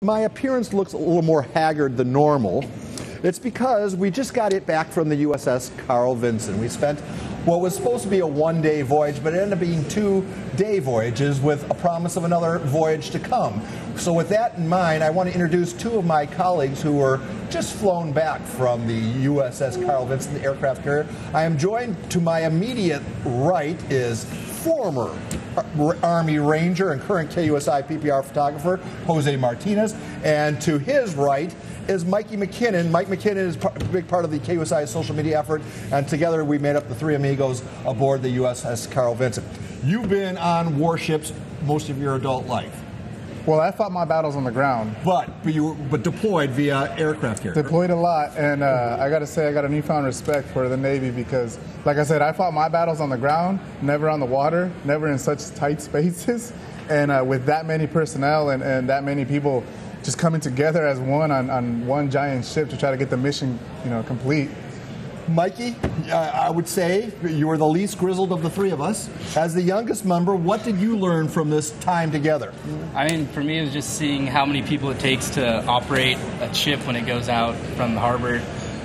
my appearance looks a little more haggard than normal, it's because we just got it back from the USS Carl Vinson. We spent what was supposed to be a one-day voyage, but it ended up being 2-day voyages with a promise of another voyage to come. So with that in mind, I want to introduce two of my colleagues who were just flown back from the USS Carl Vinson, the aircraft carrier. I am joined, to my immediate right is former Army Ranger and current KUSI PPR photographer, Jose Martinez, and to his right is Mikey McKinnon. Mike McKinnon is a big part of the KUSI social media effort, and together we made up the three amigos aboard the USS Carl Vinson. You've been on warships most of your adult life. Well, I fought my battles on the ground. But you were deployed via aircraft carrier. Deployed a lot, and I got to say I got a newfound respect for the Navy because, like I said, I fought my battles on the ground, never on the water, never in such tight spaces, and with that many personnel and that many people just coming together as one on one giant ship to try to get the mission, complete. Mikey, I would say you were the least grizzled of the three of us. As the youngest member, what did you learn from this time together? I mean, for me, it was just seeing how many people it takes to operate a ship when it goes out from the harbor.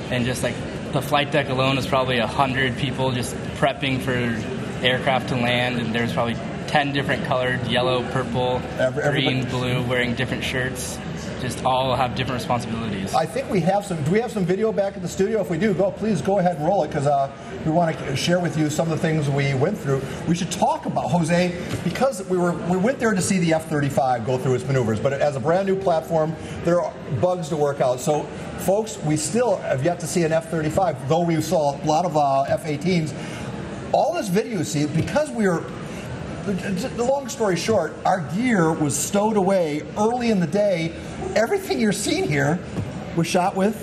And just like the flight deck alone is probably 100 people just prepping for aircraft to land. And there's probably 10 different colored, yellow, purple, green, blue, wearing different shirts. Just all have different responsibilities. I think we have some. Do we have some video back at the studio? If we do, please go ahead and roll it, because we want to share with you some of the things we went through. We should talk about, Jose, because we went there to see the F-35 go through its maneuvers, but as a brand new platform, there are bugs to work out. So, folks, we still have yet to see an F-35, though we saw a lot of F-18s. All this video you see, because we were. The long story short, our gear was stowed away early in the day. Everything you're seeing here was shot with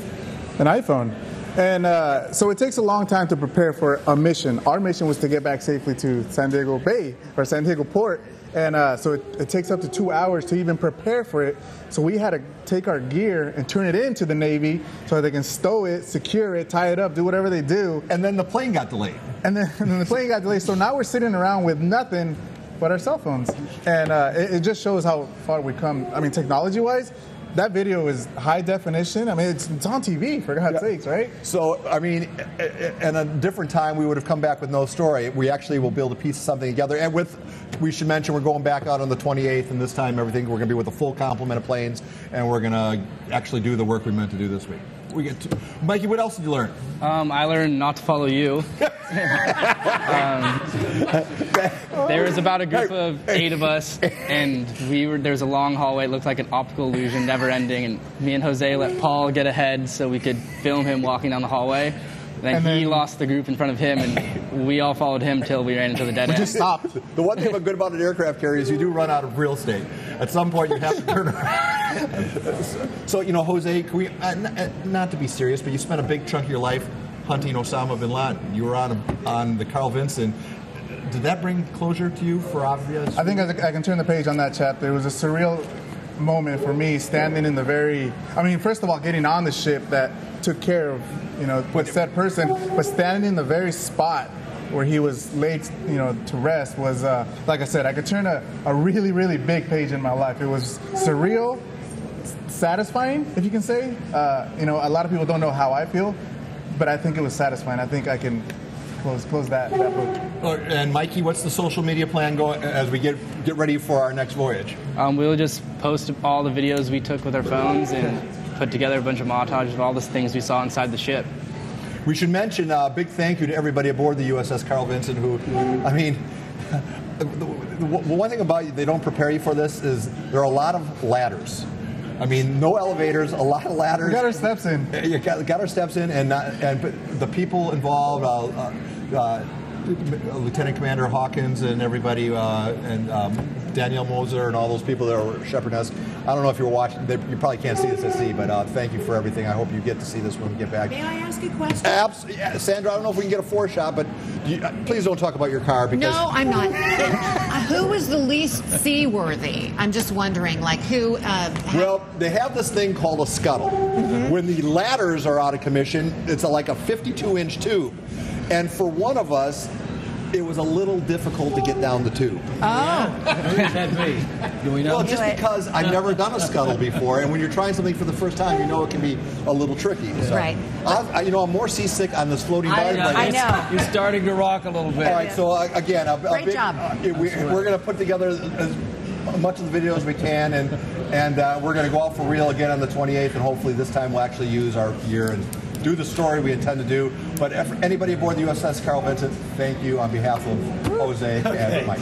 an iPhone. And so it takes a long time to prepare for a mission. Our mission was to get back safely to San Diego Bay or San Diego Port. And so it takes up to 2 hours to even prepare for it. So we had to take our gear and turn it into the Navy so they can stow it, secure it, tie it up, do whatever they do. And then the plane got delayed. And then the plane got delayed. So now we're sitting around with nothing but our cell phones. And it just shows how far we've come. I mean, technology-wise, that video is high definition. I mean, it's on TV, for God's sakes, right? So, I mean, in a different time, we would have come back with no story. We actually will be able to piece something together. And we should mention, we're going back out on the 28th, and this time we're going to be with a full complement of planes, and we're going to actually do the work we meant to do this week. Mikey, what else did you learn? I learned not to follow you. There was about a group of 8 of us, and there was a long hallway. It looked like an optical illusion, never ending. And me and Jose let Paul get ahead so we could film him walking down the hallway. Then he lost the group in front of him, and we all followed him till we ran into the dead end. We just stopped. The one thing good about an aircraft carrier is you do run out of real estate. At some point, you have to turn around. So, Jose, can we, not to be serious, but you spent a big chunk of your life hunting Osama bin Laden. You were on the Carl Vinson. Did that bring closure to you for obvious? I think I can turn the page on that chapter. It was a surreal moment for me, standing in first of all, getting on the ship that took care of, with said person, but standing in the very spot where he was laid, to rest was, like I said, I could turn a really, really big page in my life. It was surreal, satisfying, if you can say. A lot of people don't know how I feel, but I think it was satisfying. I think I can close that book. And Mikey, what's the social media plan going as we get ready for our next voyage? We'll just post all the videos we took with our phones and put together a bunch of montages of all the things we saw inside the ship. We should mention a big thank you to everybody aboard the USS Carl Vinson who, the one thing about you, they don't prepare you for this, is there are a lot of ladders. I mean, no elevators, a lot of ladders. We got our steps in. You got our steps in, and the people involved, Lieutenant Commander Hawkins and everybody, and Danielle Moser and all those people that were shepherdess. I don't know if you were watching. You probably can't see this at sea, but thank you for everything. I hope you get to see this when we get back. May I ask a question? Sandra, I don't know if we can get a 4-shot, but please don't talk about your car. Because no, I'm not. Who was the least seaworthy? I'm just wondering, who... Well, they have this thing called a scuttle. Mm-hmm. When the ladders are out of commission, it's like a 52-inch tube. And for one of us, it was a little difficult to get down the tube. Do we know? Well, just because I've never done a scuttle before, and when you're trying something for the first time, you know it can be a little tricky. So, Right. I'm more seasick on this floating dive. I know. You're starting to rock a little bit. All right, so again, Great job. We're going to put together as much of the video as we can, and we're going to go out for real again on the 28th, and hopefully this time we'll actually use our gear and do the story we intend to do. But if anybody aboard the USS Carl Vinson, thank you on behalf of Jose and Mike.